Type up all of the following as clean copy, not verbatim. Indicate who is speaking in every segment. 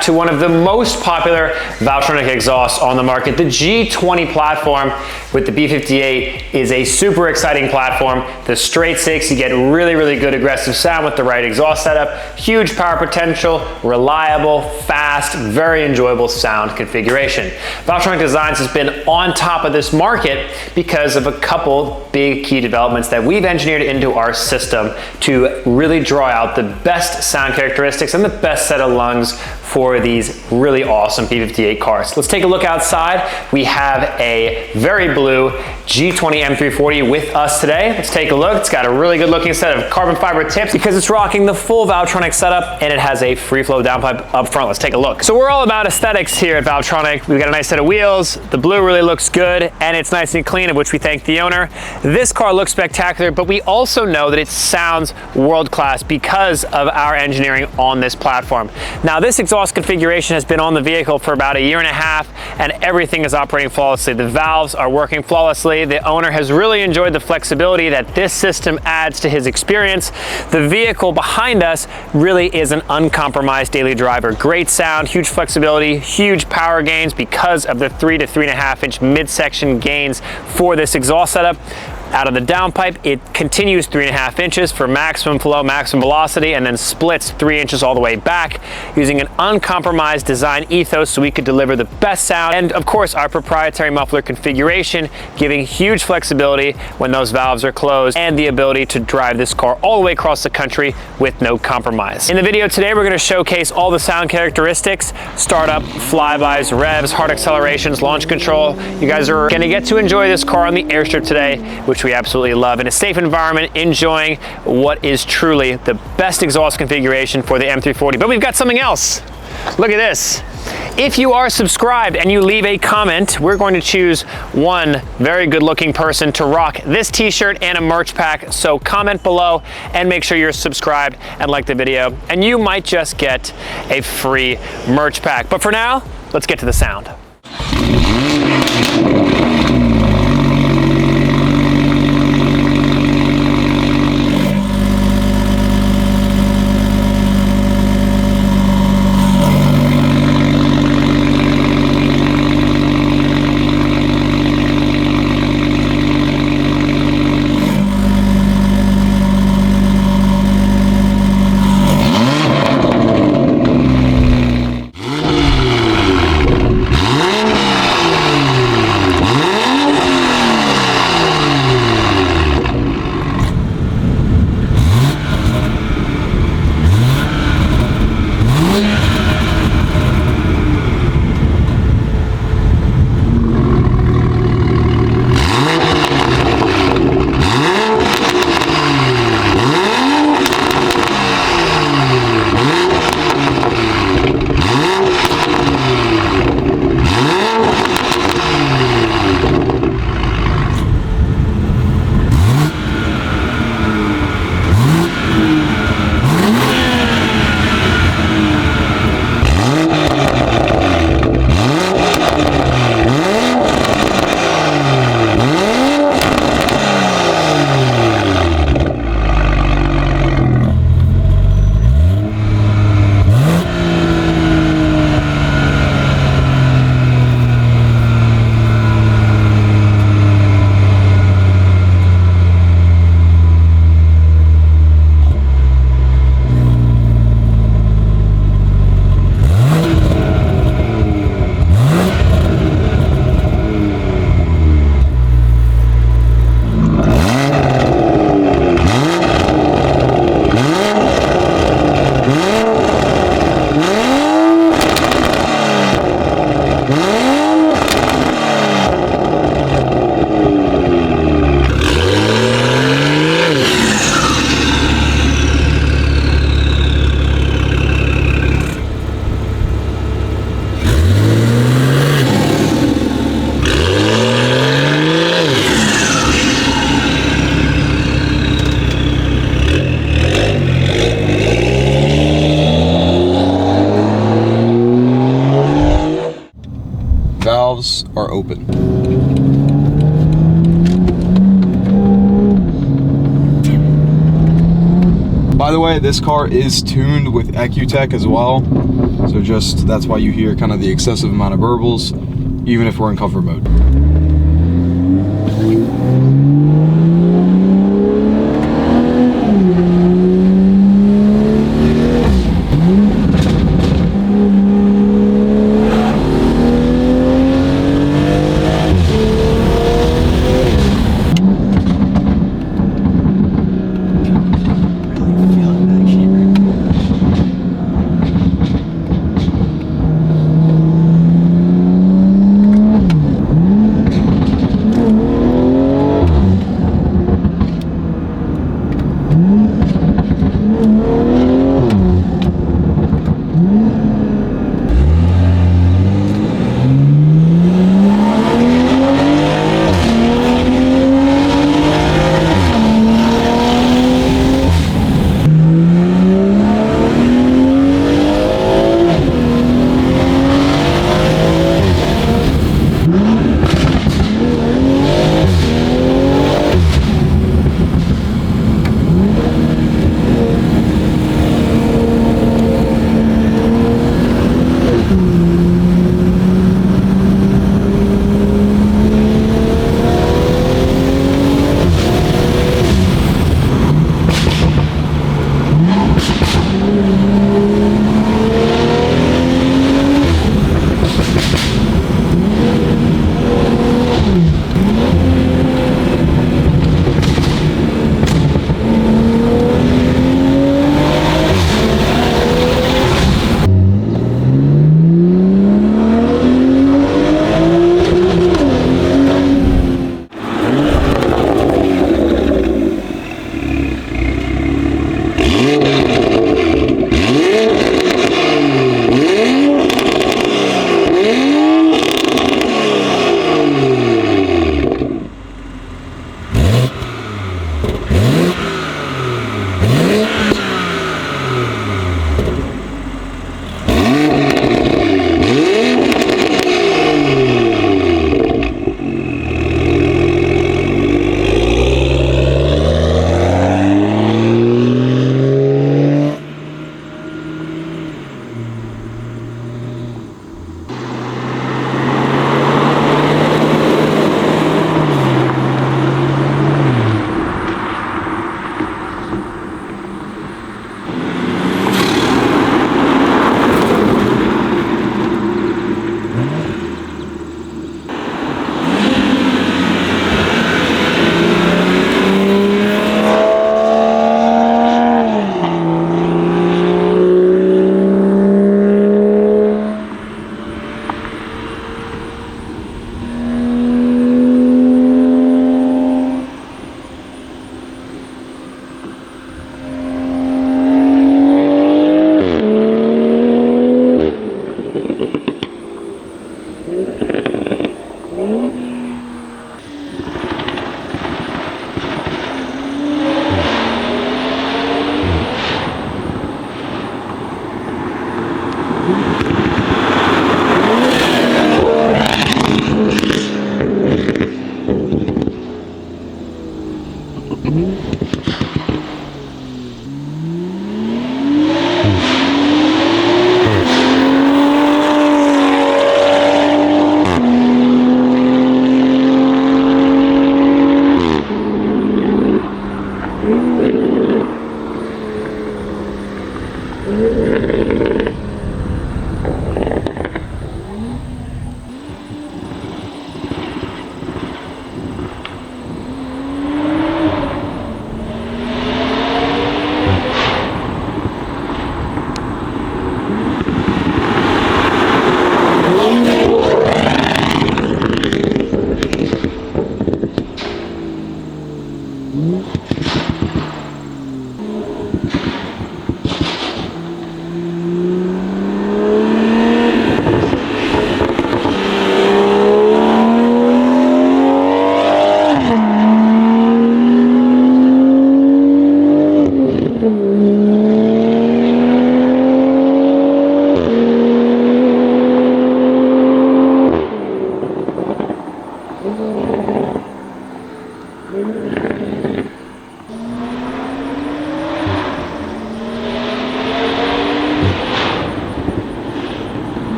Speaker 1: back to one of the most popular Valvetronic exhausts on the market. The G20 platform with the B58 is a super exciting platform. The straight six, you get really, really good aggressive sound with the right exhaust setup, huge power potential, reliable, fast, very enjoyable sound configuration. Valvetronic Designs has been on top of this market because of a couple big key developments that we've engineered into our system to really draw out the best sound characteristics and the best set of lungs for these really awesome B58 cars. Let's take a look outside. We have a very blue G20 M340 with us today. Let's take a look. It's got a really good looking set of carbon fiber tips because it's rocking the full Valvetronic setup and it has a free flow downpipe up front. Let's take a look. So we're all about aesthetics here at Valvetronic. We've got a nice set of wheels. The blue really looks good and it's nice and clean, of which we thank the owner. This car looks spectacular, but we also know that it sounds world-class because of our engineering on this platform. Now, this exhaust configuration has been on the vehicle for about a year and a half and everything is operating flawlessly. The valves are working flawlessly. The owner has really enjoyed the flexibility that this system adds to his experience. The vehicle behind us really is an uncompromised daily driver. Great sound, huge flexibility, huge power gains because of the 3 to 3.5 inch midsection gains for this exhaust setup. Out of the downpipe, it continues 3.5 inches for maximum flow, maximum velocity, and then splits 3 inches all the way back using an uncompromised design ethos so we could deliver the best sound. And of course, our proprietary muffler configuration, giving huge flexibility when those valves are closed and the ability to drive this car all the way across the country with no compromise. In the video today, we're going to showcase all the sound characteristics, startup, flybys, revs, hard accelerations, launch control. You guys are going to get to enjoy this car on the airstrip today, which we absolutely love, in a safe environment, enjoying what is truly the best exhaust configuration for the M340. But we've got something else. Look at this. If you are subscribed and you leave a comment, we're going to choose one very good looking person to rock this t-shirt and a merch pack. So comment below and make sure you're subscribed and like the video, and you might just get a free merch pack. But for now, let's get to the sound.
Speaker 2: Valves are open. By By the way, this car is tuned with EcuTech as well. So that's why you hear kind of the excessive amount of burbles, even if we're in comfort mode.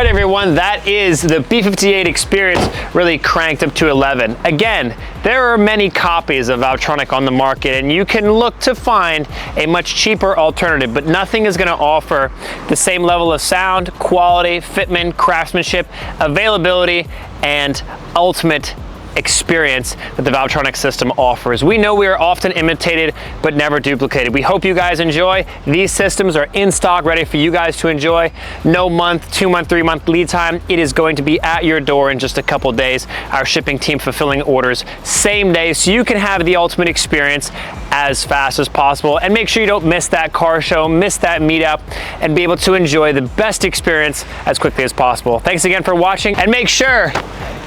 Speaker 1: right, everyone, that is the B58 experience really cranked up to 11. Again, there are many copies of Valvetronic on the market, and you can look to find a much cheaper alternative, but nothing is going to offer the same level of sound, quality, fitment, craftsmanship, availability, and ultimate experience that the Valvetronic system offers. We know we are often imitated but never duplicated. We hope you guys enjoy. These systems are in stock, ready for you guys to enjoy. No month, 2 month, 3 month lead time. It is going to be at your door in just a couple days. Our shipping team fulfilling orders same day, so you can have the ultimate experience as fast as possible. And make sure you don't miss that car show, miss that meetup, and be able to enjoy the best experience as quickly as possible. Thanks again for watching, and make sure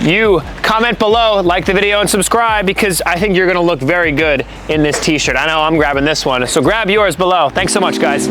Speaker 1: you comment below, like the video, and subscribe, because I think you're gonna look very good in this t-shirt. I know I'm grabbing this one, so grab yours below. Thanks so much, guys.